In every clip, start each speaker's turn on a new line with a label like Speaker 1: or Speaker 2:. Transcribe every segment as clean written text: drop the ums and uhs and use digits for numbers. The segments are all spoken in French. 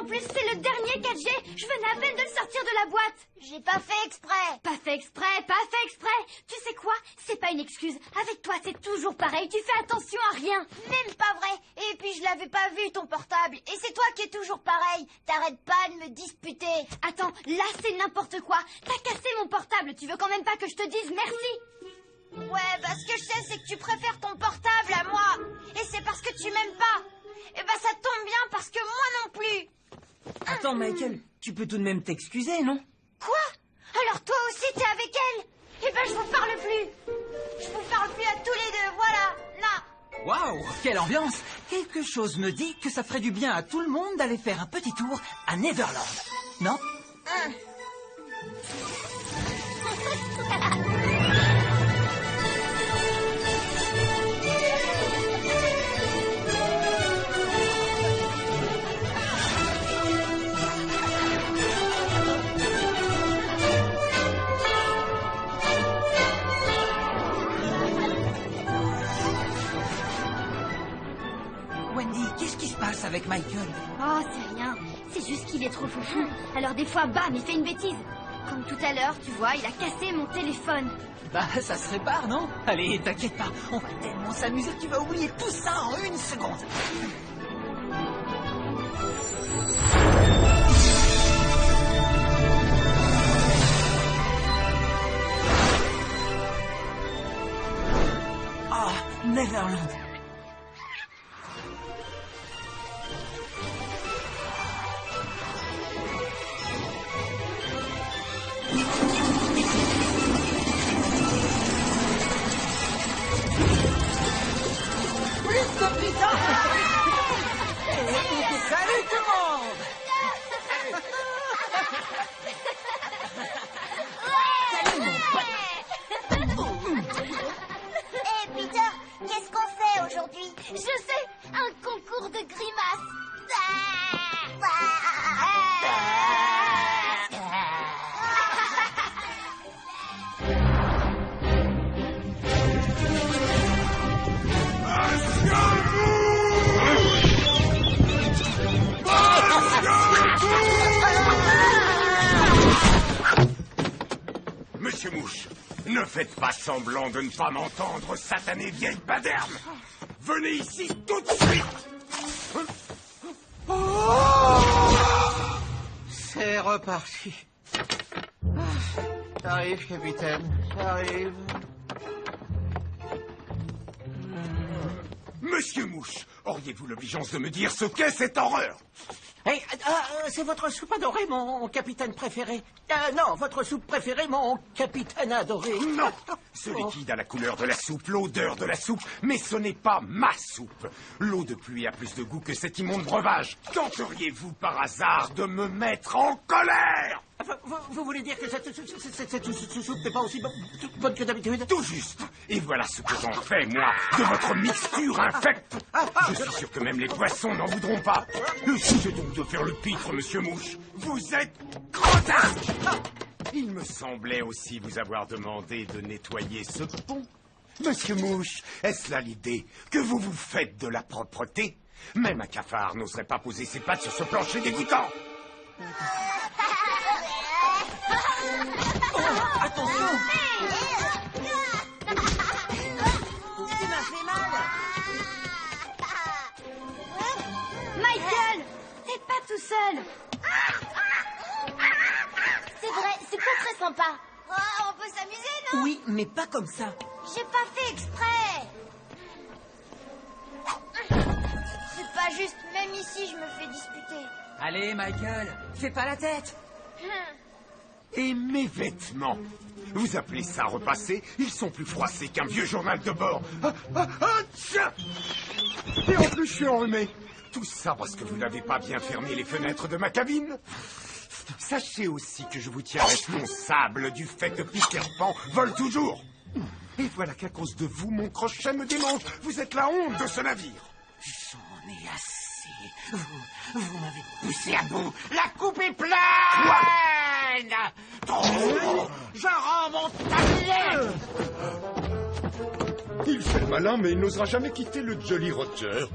Speaker 1: En plus, c'est le dernier 4G. Je venais à peine de le sortir de la boîte.
Speaker 2: J'ai pas fait exprès.
Speaker 1: Pas fait exprès, pas fait exprès. Tu sais quoi? C'est pas une excuse. Avec toi, c'est toujours pareil. Tu fais attention à rien.
Speaker 2: Même pas vrai. Et puis je l'avais pas vu ton portable. Et c'est toi qui es toujours pareil. T'arrêtes pas de me disputer.
Speaker 1: Attends, là c'est n'importe quoi. T'as cassé mon portable. Tu veux quand même pas que je te dise merci?
Speaker 2: Ouais, bah ce que je sais, c'est que tu préfères ton portable à moi. Et c'est parce que tu m'aimes pas. Et bah ça tombe bien parce que moi non plus.
Speaker 3: Attends, Michael, tu peux tout de même t'excuser, non?
Speaker 2: Quoi? Alors toi aussi t'es avec elle? Eh ben je vous parle plus. Je vous parle plus à tous les deux, voilà, là.
Speaker 4: Waouh, quelle ambiance! Quelque chose me dit que ça ferait du bien à tout le monde d'aller faire un petit tour à Neverland. Non? Wendy, qu'est-ce qui se passe avec Michael?
Speaker 1: Oh, c'est rien. C'est juste qu'il est trop foufou. Alors des fois, bam, il fait une bêtise. Comme tout à l'heure, tu vois, il a cassé mon téléphone.
Speaker 4: Bah, ça se répare, non? Allez, t'inquiète pas, on va tellement s'amuser que tu vas oublier tout ça en une seconde. Ah, Neverland. Salut tout le monde!
Speaker 2: Hé Peter, qu'est-ce qu'on fait aujourd'hui?
Speaker 1: Je sais, un concours de grimaces.
Speaker 5: Monsieur Mouche, ne faites pas semblant de ne pas m'entendre, satanée vieille paderme. Venez ici tout de suite.
Speaker 4: C'est reparti. J'arrive, capitaine, j'arrive.
Speaker 5: Monsieur Mouche, auriez-vous l'obligeance de me dire ce qu'est cette horreur?
Speaker 4: Hey, c'est votre soupe adorée, mon capitaine préféré. Non, votre soupe préférée, mon capitaine adoré.
Speaker 5: Non, ce liquide a la couleur de la soupe, l'odeur de la soupe, mais ce n'est pas ma soupe. L'eau de pluie a plus de goût que cet immonde breuvage. Tenteriez-vous par hasard de me mettre en colère?
Speaker 4: Vous voulez dire que cette soupe n'est pas aussi bonne que d'habitude?
Speaker 5: Tout juste. Et voilà ce que j'en fais, moi, de votre mixture infecte. Je suis sûr que même les poissons n'en voudront pas. Cessez donc de faire le pitre, monsieur Mouche. Vous êtes grotesque. Il me semblait aussi vous avoir demandé de nettoyer ce pont. Monsieur Mouche, est-ce là l'idée que vous vous faites de la propreté? Même un cafard n'oserait pas poser ses pattes sur ce plancher dégoûtant.
Speaker 4: Attention! Tu m'as fait mal!
Speaker 1: Michael, t'es pas tout seul.
Speaker 2: C'est vrai, c'est pas très sympa. Oh, on peut s'amuser, non?
Speaker 4: Oui, mais pas comme ça.
Speaker 2: J'ai pas fait exprès. C'est pas juste, même ici je me fais disputer.
Speaker 4: Allez, Michael, fais pas la tête.
Speaker 5: Et mes vêtements? Vous appelez ça repasser? Ils sont plus froissés qu'un vieux journal de bord. Tiens! Et en plus, je suis enrhumé. Tout ça parce que vous n'avez pas bien fermé les fenêtres de ma cabine. Sachez aussi que je vous tiens responsable du fait que Peter Pan vole toujours. Et voilà qu'à cause de vous, mon crochet me démange. Vous êtes la honte de ce navire.
Speaker 4: J'en ai assez. Vous m'avez poussé à bout. La coupe est pleine. Trop. Je rends mon tablier.
Speaker 5: Il fait le malin, mais il n'osera jamais quitter le Jolly Roger.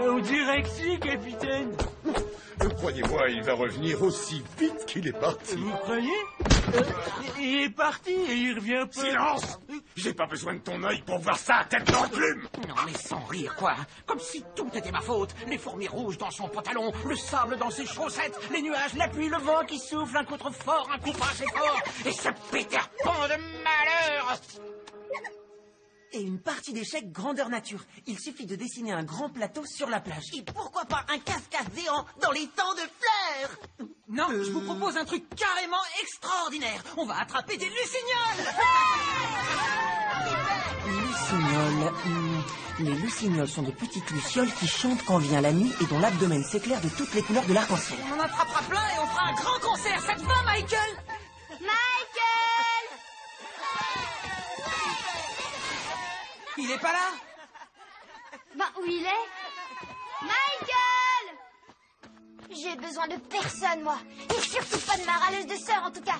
Speaker 3: On dirait que si, capitaine.
Speaker 5: Croyez-moi, il va revenir aussi vite qu'il est parti.
Speaker 3: Vous croyez? Il est parti et il revient pas.
Speaker 5: Silence! J'ai pas besoin de ton œil pour voir ça, tête dans le plume!
Speaker 4: Non, mais sans rire, quoi. Comme si tout était ma faute. Les fourmis rouges dans son pantalon, le sable dans ses chaussettes, les nuages, la pluie, le vent qui souffle, un coup trop fort, un coup pas assez fort, et ce Peter Pan de malheur!
Speaker 3: Et une partie d'échecs grandeur nature. Il suffit de dessiner un grand plateau sur la plage.
Speaker 6: Et pourquoi pas un casse-casse géant dans les temps de fleurs?
Speaker 4: Non, je vous propose un truc carrément extraordinaire. On va attraper des lucignoles.
Speaker 3: Lucignoles. Les lucignoles sont de petites lucioles qui chantent quand vient la nuit et dont l'abdomen s'éclaire de toutes les couleurs de l'arc-en-ciel.
Speaker 4: On en attrapera plein et on fera un grand concert. Ça te va, Michael?
Speaker 2: Michael!
Speaker 4: Il est pas là?
Speaker 1: Ben, où il est?
Speaker 2: Michael! J'ai besoin de personne, moi. Et surtout pas de ma râleuse de sœur, en tout cas.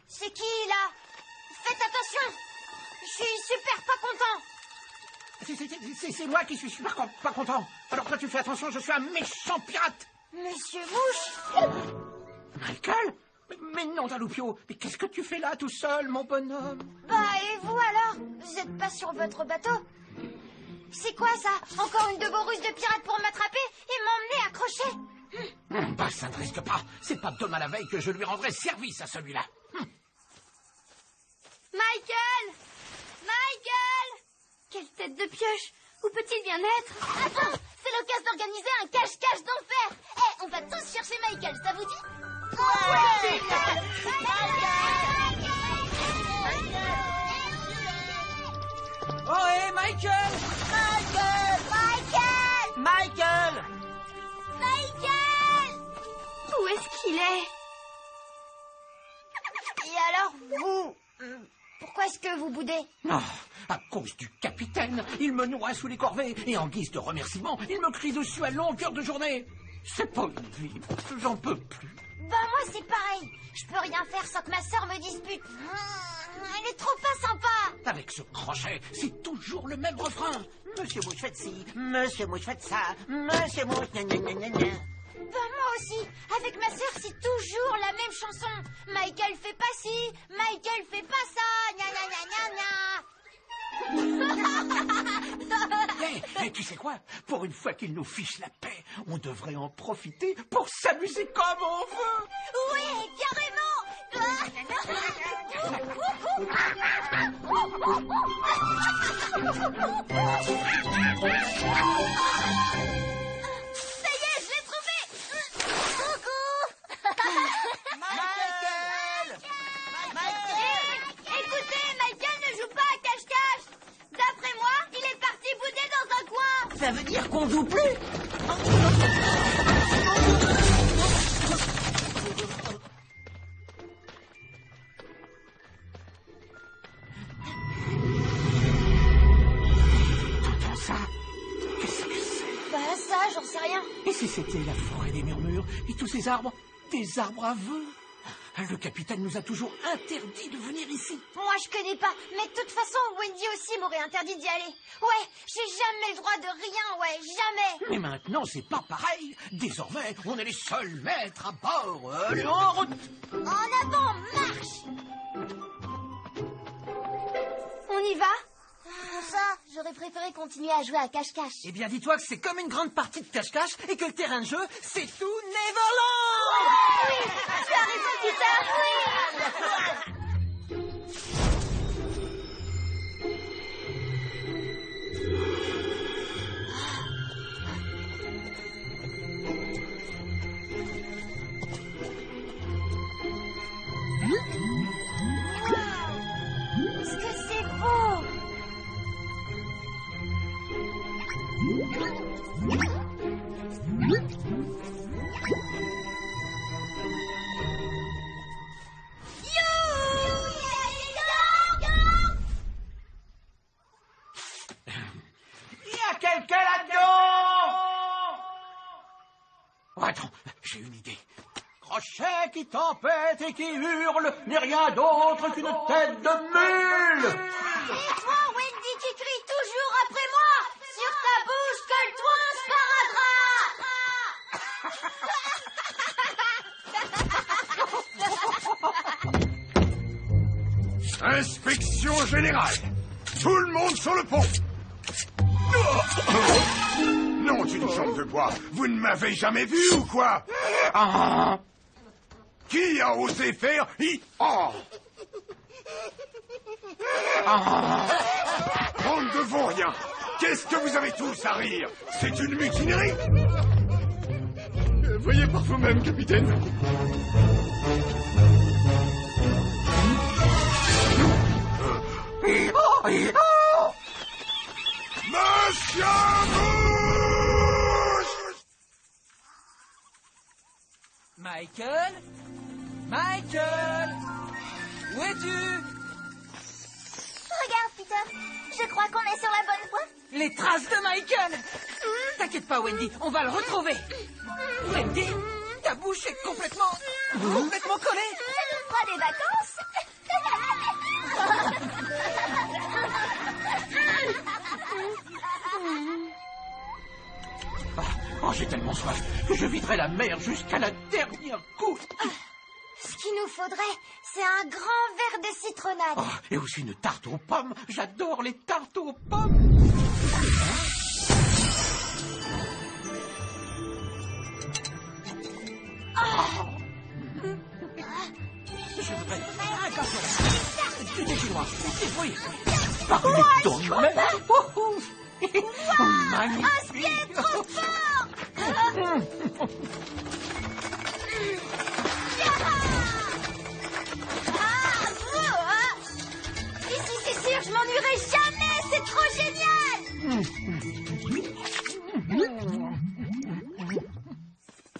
Speaker 2: C'est qui, là? Faites attention! Je suis super pas content!
Speaker 4: C'est moi qui suis super pas content. Alors toi, tu fais attention, je suis un méchant pirate.
Speaker 2: Monsieur Mouche!
Speaker 4: Michael? Mais non, Daloupio, mais qu'est-ce que tu fais là tout seul, mon bonhomme?
Speaker 2: Bah, et vous alors? Vous êtes pas sur votre bateau? C'est quoi ça? Encore une de vos ruses de pirates pour m'attraper et m'emmener accroché?
Speaker 4: Bah, ça ne risque pas. C'est pas demain la veille que je lui rendrai service à celui-là.
Speaker 1: Michael! Michael! Quelle tête de pioche! Où peut-il bien être?
Speaker 2: Attends, c'est l'occasion d'organiser un cache-cache d'enfer. Eh, on va tous chercher Michael, ça vous dit? Ouais!
Speaker 4: Oh, hé, Michael!
Speaker 2: Michael!
Speaker 6: Michael!
Speaker 2: Michael!
Speaker 1: Où est-ce qu'il est?
Speaker 2: Et alors, vous? Pourquoi est-ce que vous boudez?
Speaker 4: Oh, à cause du capitaine, il me noie sous les corvées et en guise de remerciement, il me crie dessus à longueur de journée. C'est pas une vie, j'en peux plus.
Speaker 2: Bah moi c'est pareil. Je peux rien faire sans que ma sœur me dispute. Elle est trop pas sympa.
Speaker 4: Avec ce crochet, c'est toujours le même refrain.
Speaker 6: Monsieur Mouche, faites ci. Monsieur Mouche, faites ça. Monsieur Mouche, gna gna gna gna gna.
Speaker 2: Bah moi aussi. Avec ma sœur c'est toujours la même chanson. Michael fait pas ci. Michael fait pas ça. Gna gna gna gna gna.
Speaker 4: Hé, tu sais quoi? Pour une fois qu'il nous fiche la paix, on devrait en profiter pour s'amuser comme on veut.
Speaker 2: Oui, carrément. Ça y est, je l'ai trouvé. Coucou.
Speaker 6: Michael!
Speaker 2: Écoutez, Michael ne joue pas à cache-cache. D'après moi, il est parti bouder dans un coin.
Speaker 6: Ça veut dire qu'on joue plus?
Speaker 4: T'entends ça? Qu'est-ce que c'est?
Speaker 2: Bah ça, j'en sais rien.
Speaker 4: Et si c'était la forêt des murmures et tous ces arbres, des arbres à vœux? Le capitaine nous a toujours interdit de venir ici.
Speaker 2: Moi, je connais pas. Mais de toute façon, Wendy aussi m'aurait interdit d'y aller. Ouais, j'ai jamais le droit de rien, ouais, jamais.
Speaker 4: Mais maintenant, c'est pas pareil. Désormais, on est les seuls maîtres à bord. Allez, en route!
Speaker 2: En avant, marche.
Speaker 1: On y va?
Speaker 2: Pour ça, j'aurais préféré continuer à jouer à cache-cache.
Speaker 4: Eh bien, dis-toi que c'est comme une grande partie de cache-cache et que le terrain de jeu, c'est tout Neverland!
Speaker 2: Oui, tu as raison, Peter, oui. Est-ce que c'est beau?
Speaker 4: quelqu'un là-dedans? Oh, attends, j'ai une idée. Crochet qui tempête et qui hurle n'est rien d'autre qu'une tête de mule.
Speaker 2: Et toi, Wendy, qui crie toujours après moi? Sur ta bouche, colle-toi un sparadrap.
Speaker 5: Inspection générale. Tout le monde sur le pont. Non, d'une jambe de bois. Vous ne m'avez jamais vu ou quoi? Qui a osé faire Bande de vauriens. Qu'est-ce que vous avez tous à rire? C'est une mutinerie. Voyez par vous-même, capitaine. Monsieur Mouche!
Speaker 3: Michael? Michael? Où es-tu?
Speaker 2: Regarde, Peter. Je crois qu'on est sur la bonne voie.
Speaker 3: Les traces de Michael! T'inquiète pas, Wendy, on va le retrouver. Wendy, ta bouche est complètement collée.
Speaker 2: Ça nous fera des vacances.
Speaker 4: Oh, j'ai tellement soif que je viderai la mer jusqu'à la dernière goutte.
Speaker 2: Ce qu'il nous faudrait, c'est un grand verre de citronnade.
Speaker 4: Oh, et aussi une tarte aux pommes. J'adore les tartes aux pommes. Je voudrais un café. Du thé chinois, des fruits. Par les dents de ma mère. Magnifique.
Speaker 2: Un skate trop fort. Ici, c'est sûr, je m'ennuierai jamais. C'est trop génial.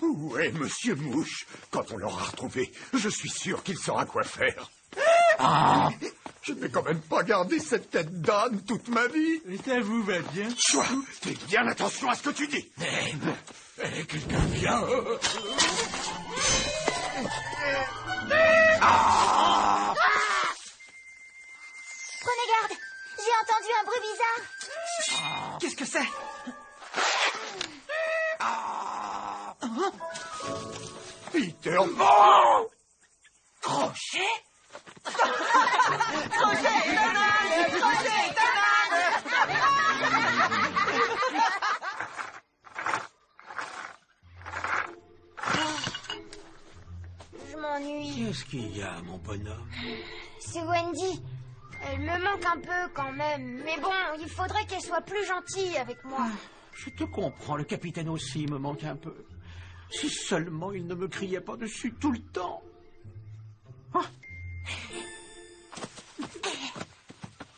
Speaker 5: Où est Monsieur Mouche? Quand on l'aura retrouvé, je suis sûr qu'il saura quoi faire. Je ne vais quand même pas garder cette tête d'âne toute ma vie.
Speaker 7: Ça vous va bien?
Speaker 5: Chouin, fais bien attention à ce que tu dis. Quelqu'un vient.
Speaker 2: Prenez garde. J'ai entendu un bruit bizarre.
Speaker 3: Qu'est-ce que c'est?
Speaker 5: Peter,
Speaker 3: Crochet?
Speaker 2: Je m'ennuie.
Speaker 4: Qu'est-ce qu'il y a, mon bonhomme?
Speaker 2: C'est Wendy. Elle me manque un peu quand même. Mais bon, il faudrait qu'elle soit plus gentille avec moi.
Speaker 4: Je te comprends, le capitaine aussi me manque un peu. Si seulement il ne me criait pas dessus tout le temps.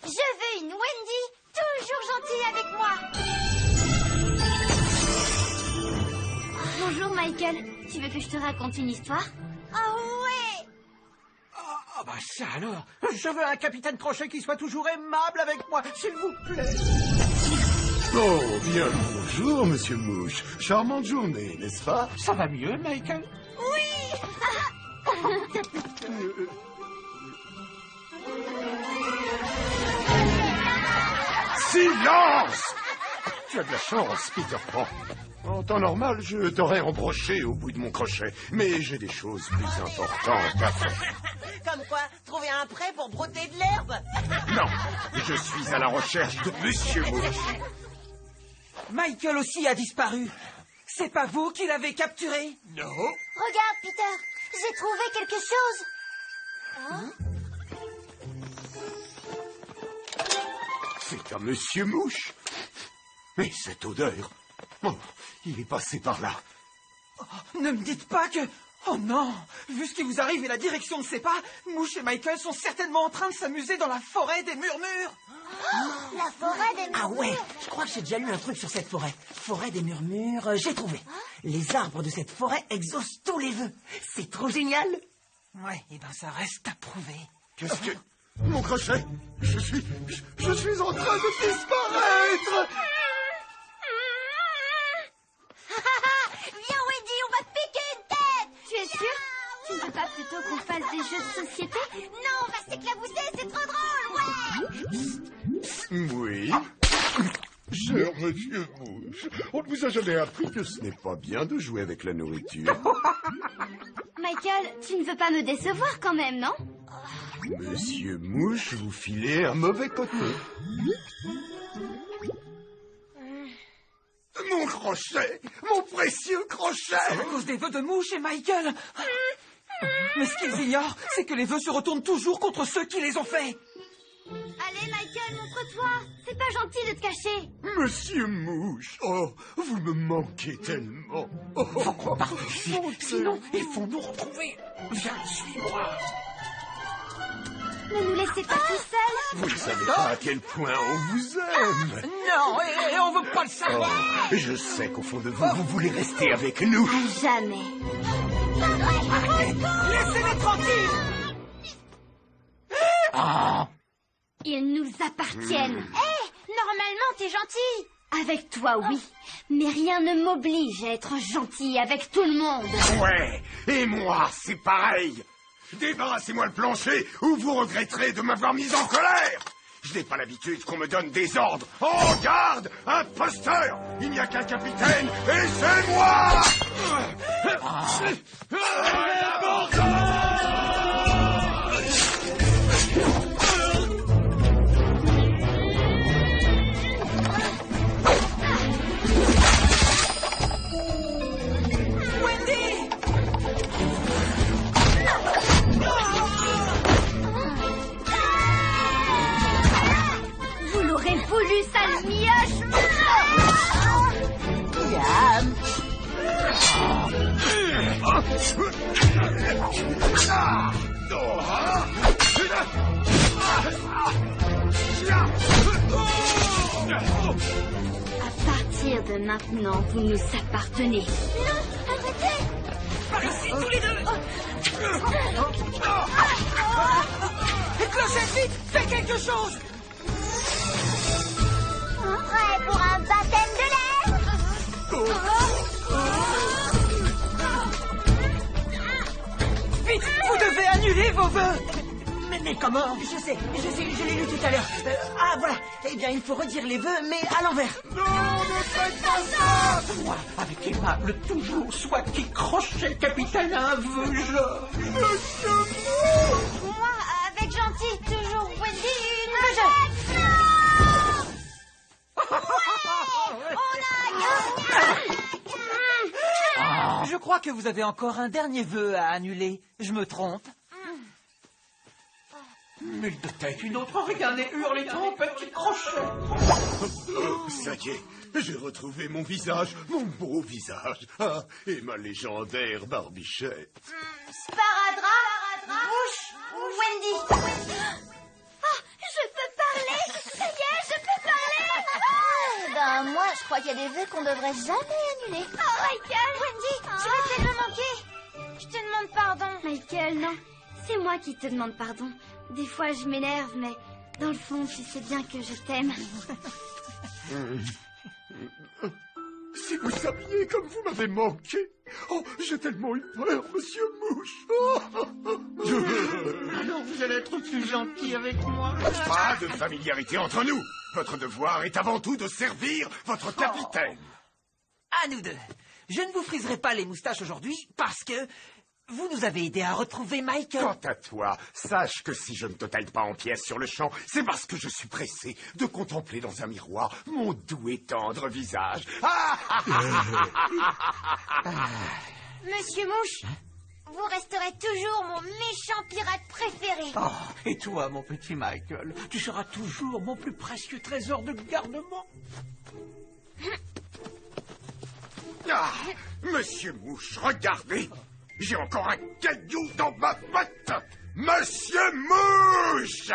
Speaker 2: Je veux une Wendy toujours gentille avec moi.
Speaker 1: Bonjour, Michael. Tu veux que je te raconte une histoire?
Speaker 2: Ah ouais.
Speaker 4: Ah bah ça alors. Je veux un capitaine Crochet qui soit toujours aimable avec moi, s'il vous plaît.
Speaker 5: oh, bien bonjour, Monsieur Mouche. Charmante journée, n'est-ce pas?
Speaker 4: Ça va mieux, Michael?
Speaker 5: Silence! Tu as de la chance, Peter Pan. En temps normal, je t'aurais embroché au bout de mon crochet. Mais j'ai des choses plus importantes à faire.
Speaker 6: Comme quoi, trouver un prêt pour brouter de l'herbe.
Speaker 5: Non, je suis à la recherche de Monsieur Mouche.
Speaker 3: Michael aussi a disparu. C'est pas vous qui l'avez capturé?
Speaker 5: Non.
Speaker 2: Regarde, Peter. J'ai trouvé quelque chose.
Speaker 5: C'est un Monsieur Mouche. Mais cette odeur... Oh, il est passé par là.
Speaker 3: Ne me dites pas que... Oh non! Vu ce qui vous arrive et la direction ne sait pas, Mouche et Michael sont certainement en train de s'amuser dans la forêt des murmures.
Speaker 2: La forêt des murmures.
Speaker 3: Ah ouais, je crois que j'ai déjà lu un truc sur cette forêt. Forêt des murmures, j'ai trouvé. Les arbres de cette forêt exaucent tous les vœux. C'est trop génial. Ouais, et ben ça reste à prouver.
Speaker 5: Qu'est-ce que... Mon crochet? Je suis en train de disparaître. Oui. Cher monsieur Mouche, on ne vous a jamais appris que ce n'est pas bien de jouer avec la nourriture.
Speaker 1: Michael, tu ne veux pas me décevoir quand même, non?
Speaker 5: Monsieur Mouche, vous filez un mauvais côté. Mon crochet! Mon précieux crochet!
Speaker 3: C'est à cause des vœux de Mouche et Michael. Mais ce qu'ils ignorent, c'est que les vœux se retournent toujours contre ceux qui les ont faits.
Speaker 1: Allez, Michael, montre-toi. C'est pas gentil de te cacher.
Speaker 5: Monsieur Mouche, oh, vous me manquez tellement. Oh,
Speaker 4: Faut qu'on parte d'ici, sinon ils vont nous retrouver. Viens, suis-moi.
Speaker 1: Ne nous laissez pas tout seuls.
Speaker 5: vous ne savez pas à quel point on vous aime.
Speaker 4: Non, et on veut pas le savoir.
Speaker 5: Oh, je sais qu'au fond de vous, vous voulez rester avec nous.
Speaker 1: Jamais.
Speaker 3: Laissez-les tranquilles.
Speaker 1: Ils nous appartiennent.
Speaker 2: Normalement, t'es gentil.
Speaker 1: Avec toi, oui. Mais rien ne m'oblige à être gentil avec tout le monde.
Speaker 5: Ouais, et moi, c'est pareil. Débarrassez-moi le plancher ou vous regretterez de m'avoir mis en colère. Je n'ai pas l'habitude qu'on me donne des ordres. En garde, imposteur. Il n'y a qu'un capitaine et c'est moi.
Speaker 1: Vous l'aurez voulu, sale mioche. À partir de maintenant, vous nous appartenez.
Speaker 3: Par ici, tous les deux. Clochette, vite, fais quelque chose.
Speaker 2: Prêt pour un baptême de l'air?
Speaker 3: Vite, vous devez annuler vos vœux.
Speaker 4: Mais comment?
Speaker 3: Je sais, je l'ai lu tout à l'heure. Ah, voilà. Eh bien, il faut redire les vœux, mais à l'envers.
Speaker 4: Moi, avec aimable toujours, soit qui crochet capitaine à un vœu,
Speaker 2: Moi, avec gentil, toujours Wendy, une jeu.
Speaker 3: Je crois que vous avez encore un dernier vœu à annuler. Je me trompe?
Speaker 4: Mule de tête, une autre, regardez, hurle et trompe, petit crochet.
Speaker 5: Ça y est, j'ai retrouvé mon visage, mon beau visage. Ah, et ma légendaire barbichette.
Speaker 2: Sparadrap, Mouche, Wendy.
Speaker 1: Je peux parler. Ça y est, je peux parler.
Speaker 2: Ben, moi, je crois qu'il y a des vœux qu'on devrait jamais annuler.
Speaker 1: Oh, Michael.
Speaker 2: Wendy, tu vas peut-être me manquer. Je te demande pardon.
Speaker 1: Michael, non. C'est moi qui te demande pardon. Des fois, je m'énerve, mais dans le fond, tu sais bien que je t'aime.
Speaker 5: Si vous saviez comme vous m'avez manqué. Oh, j'ai tellement eu peur, monsieur Mouche.
Speaker 4: Alors vous allez être plus gentil avec moi.
Speaker 5: Pas de familiarité entre nous. Votre devoir est avant tout de servir votre capitaine.
Speaker 3: À nous deux. Je ne vous friserai pas les moustaches aujourd'hui parce que vous nous avez aidé à retrouver Michael.
Speaker 5: Quant à toi, sache que si je ne te taille pas en pièces sur le champ, c'est parce que je suis pressé de contempler dans un miroir mon doux et tendre visage.
Speaker 2: Monsieur Mouche, vous resterez toujours mon méchant pirate préféré.
Speaker 4: Oh, et toi, mon petit Michael, tu seras toujours mon plus précieux trésor de garnement.
Speaker 5: Ah, monsieur Mouche, regardez. J'ai encore un caillou dans ma botte. Monsieur Mouche!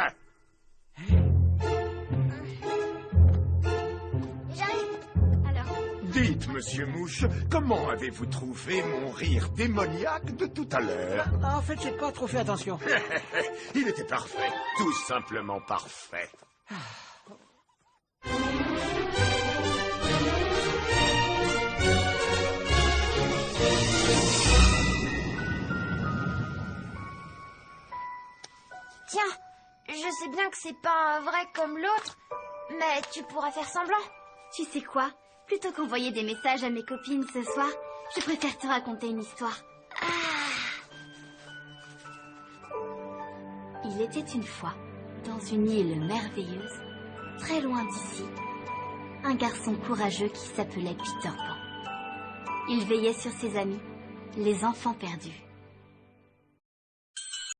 Speaker 2: J'arrive.
Speaker 1: Alors,
Speaker 5: Dites, monsieur Mouche, comment avez-vous trouvé mon rire démoniaque de tout à l'heure?
Speaker 3: En fait, j'ai pas trop fait attention.
Speaker 5: Il était parfait, tout simplement parfait.
Speaker 2: Tiens, je sais bien que c'est pas un vrai comme l'autre, Mais tu pourrais faire semblant.
Speaker 1: Tu sais quoi? Plutôt qu'envoyer des messages à mes copines ce soir, je préfère te raconter une histoire. Il était une fois, dans une île merveilleuse, très loin d'ici, un garçon courageux qui s'appelait Peter Pan. Il veillait sur ses amis, les enfants perdus.